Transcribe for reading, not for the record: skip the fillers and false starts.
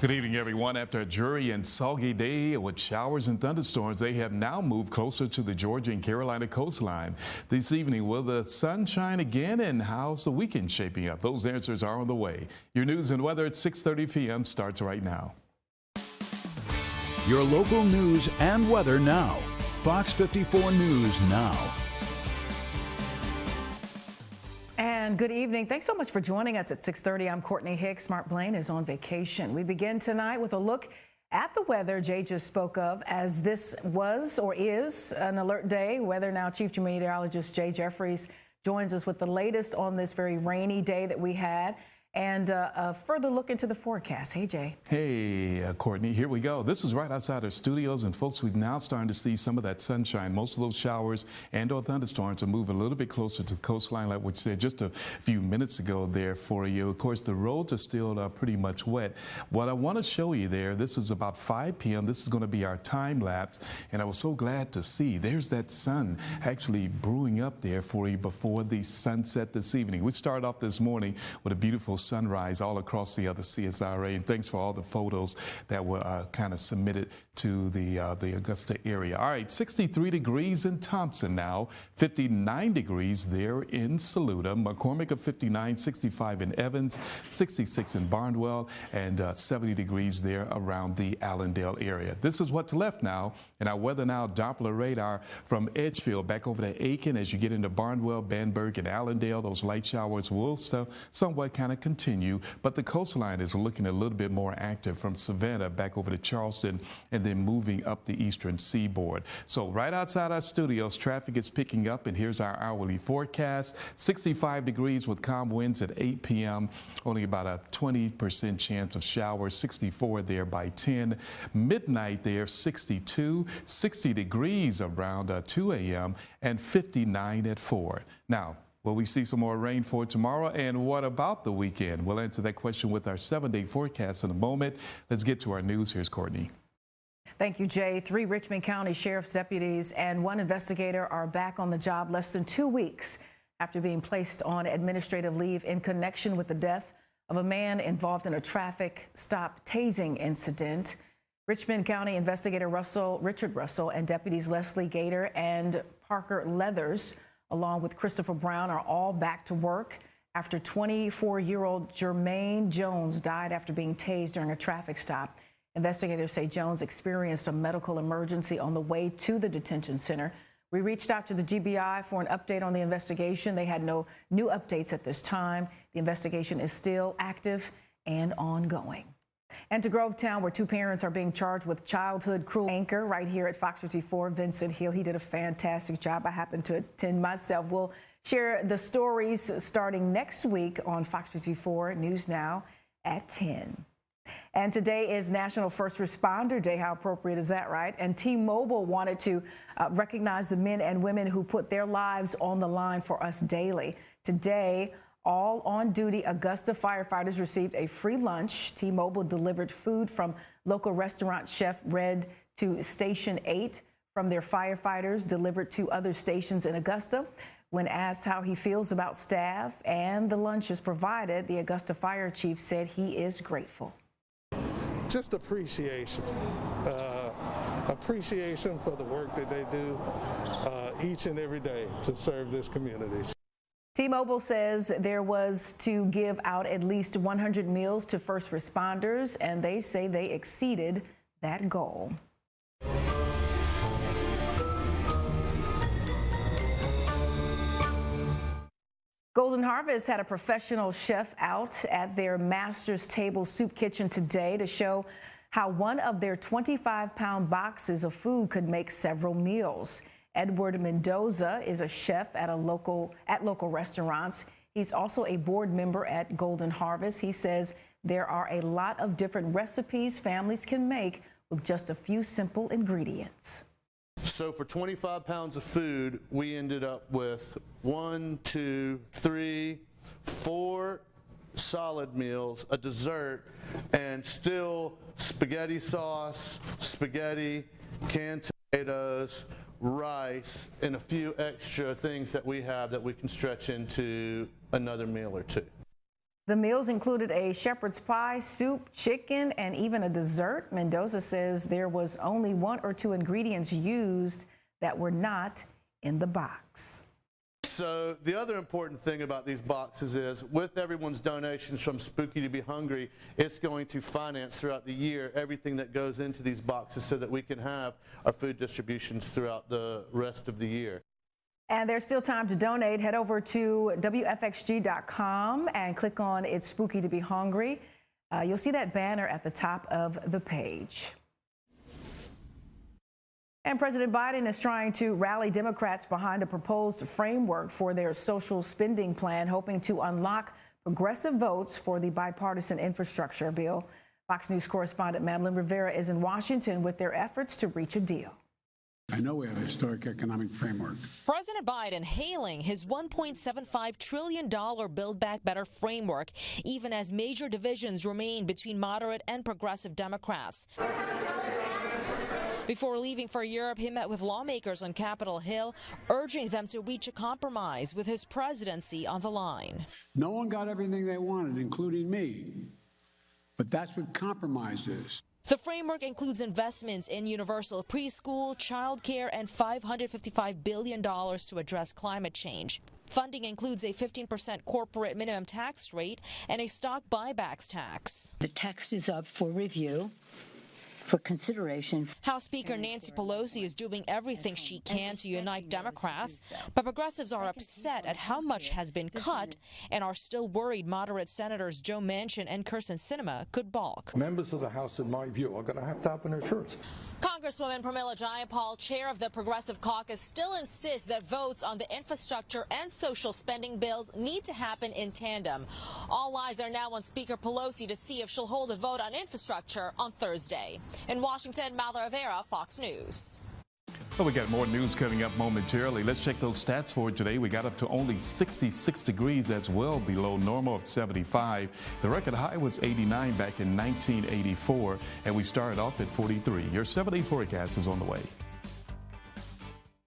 Good evening, everyone. After a dreary and soggy day with showers and thunderstorms, they have now moved closer to the Georgia and Carolina coastline. This evening, will the sun shine again, and how's the weekend shaping up? Those answers are on the way. Your news and weather at 6:30 p.m. starts right now. Your local news and weather now. Fox 54 News now. And good evening. Thanks so much for joining us at 6:30. I'm Courtney Hicks. Mark Blaine is on vacation. We begin tonight with a look at the weather Jay just spoke of, as this was or is an alert day. Weather Now Chief Meteorologist Jay Jeffries joins us with the latest on this very rainy day that we had, and a further look into the forecast. Hey, Jay. Hey, Courtney, here we go. This is right outside our studios, and folks, we're now starting to see some of that sunshine. Most of those showers and or thunderstorms are moving a little bit closer to the coastline, like we said just a few minutes ago there for you. Of course, the roads are still pretty much wet. What I want to show you there, this is about 5 p.m. This is going to be our time lapse, and I was so glad to see there's that sun actually brewing up there for you before the sunset this evening. We started off this morning with a beautiful sunrise all across the other CSRA, and thanks for all the photos that were kind of submitted to the Augusta area. All right, 63 degrees in Thompson now, 59 degrees there in Saluda, McCormick of 59, 65 in Evans, 66 in Barnwell, and 70 degrees there around the Allendale area. This is what's left now in our Weather Now Doppler radar from Edgefield back over to Aiken. As you get into Barnwell, Bamberg, and Allendale, those light showers will still somewhat kind of continue, but the coastline is looking a little bit more active from Savannah back over to Charleston and then moving up the eastern seaboard. So right outside our studios, traffic is picking up, and here's our hourly forecast. 65 degrees with calm winds at 8 p.m. Only about a 20% chance of showers. 64 there by 10. Midnight there, 62. 60 degrees around 2 a.m. and 59 at 4. Now, will we see some more rain for tomorrow? And what about the weekend? We'll answer that question with our 7-day forecast in a moment. Let's get to our news. Here's Courtney. Thank you, Jay. 3 Richmond County Sheriff's deputies and 1 investigator are back on the job less than 2 weeks after being placed on administrative leave in connection with the death of a man involved in a traffic stop tasing incident. Richmond County Investigator Richard Russell and deputies Leslie Gator and Parker Leathers, along with Christopher Brown, are all back to work after 24-year-old Jermaine Jones died after being tased during a traffic stop. Investigators say Jones experienced a medical emergency on the way to the detention center. We reached out to the GBI for an update on the investigation. They had no new updates at this time. The investigation is still active and ongoing. And to Grovetown, where 2 parents are being charged with childhood cruelty. Anchor right here at Fox 54, Vincent Hill. He did a fantastic job. I happened to attend myself. We'll share the stories starting next week on Fox 54 News Now at 10. And today is National First Responder Day. How appropriate is that, right? And T-Mobile wanted to recognize the men and women who put their lives on the line for us daily. Today, all on-duty Augusta firefighters received a free lunch. T-Mobile delivered food from local restaurant chef Red to Station 8 from their firefighters, delivered to other stations in Augusta. When asked how he feels about staff and the lunches provided, the Augusta fire chief said he is grateful. Just appreciation. Appreciation for the work that they do each and every day to serve this community. T-Mobile says there was to give out at least 100 meals to first responders, and they say they exceeded that goal. Golden Harvest had a professional chef out at their Master's Table Soup Kitchen today to show how one of their 25-pound boxes of food could make several meals. Edward Mendoza is a chef at local restaurants. He's also a board member at Golden Harvest. He says there are a lot of different recipes families can make with just a few simple ingredients. So for 25 pounds of food, we ended up with 1, 2, 3, 4 solid meals, a dessert, and still spaghetti sauce, spaghetti, canned tomatoes, rice, and a few extra things that we have that we can stretch into another meal or two. The meals included a shepherd's pie, soup, chicken, and even a dessert. Mendoza says there was only 1 or 2 ingredients used that were not in the box. So the other important thing about these boxes is with everyone's donations from Spooky to Be Hungry, it's going to finance throughout the year everything that goes into these boxes so that we can have our food distributions throughout the rest of the year. And there's still time to donate. Head over to WFXG.com and click on It's Spooky to Be Hungry. You'll see that banner at the top of the page. And President Biden is trying to rally Democrats behind a proposed framework for their social spending plan, hoping to unlock progressive votes for the bipartisan infrastructure bill. Fox News correspondent Madeline Rivera is in Washington with their efforts to reach a deal. I know we have a historic economic framework. President Biden hailing his $1.75 trillion Build Back Better framework, even as major divisions remain between moderate and progressive Democrats. Before leaving for Europe, he met with lawmakers on Capitol Hill, urging them to reach a compromise with his presidency on the line. No one got everything they wanted, including me. But that's what compromise is. The framework includes investments in universal preschool, child care, and $555 billion to address climate change. Funding includes a 15% corporate minimum tax rate and a stock buybacks tax. The text is up for review, for consideration. House Speaker Nancy Pelosi is doing everything she can to unite Democrats, but progressives are upset at how much has been cut and are still worried moderate Senators Joe Manchin and Kyrsten Sinema could balk. Members of the House, in my view, are going to have to open their shirts. Congresswoman Pramila Jayapal, chair of the Progressive Caucus, still insists that votes on the infrastructure and social spending bills need to happen in tandem. All eyes are now on Speaker Pelosi to see if she'll hold a vote on infrastructure on Thursday. In Washington, Madeline Rivera, Fox News. Well, we got more news coming up momentarily. Let's check those stats for today. We got up to only 66 degrees. That's well below normal of 75. The record high was 89 back in 1984, and we started off at 43. Your 7-day forecast is on the way.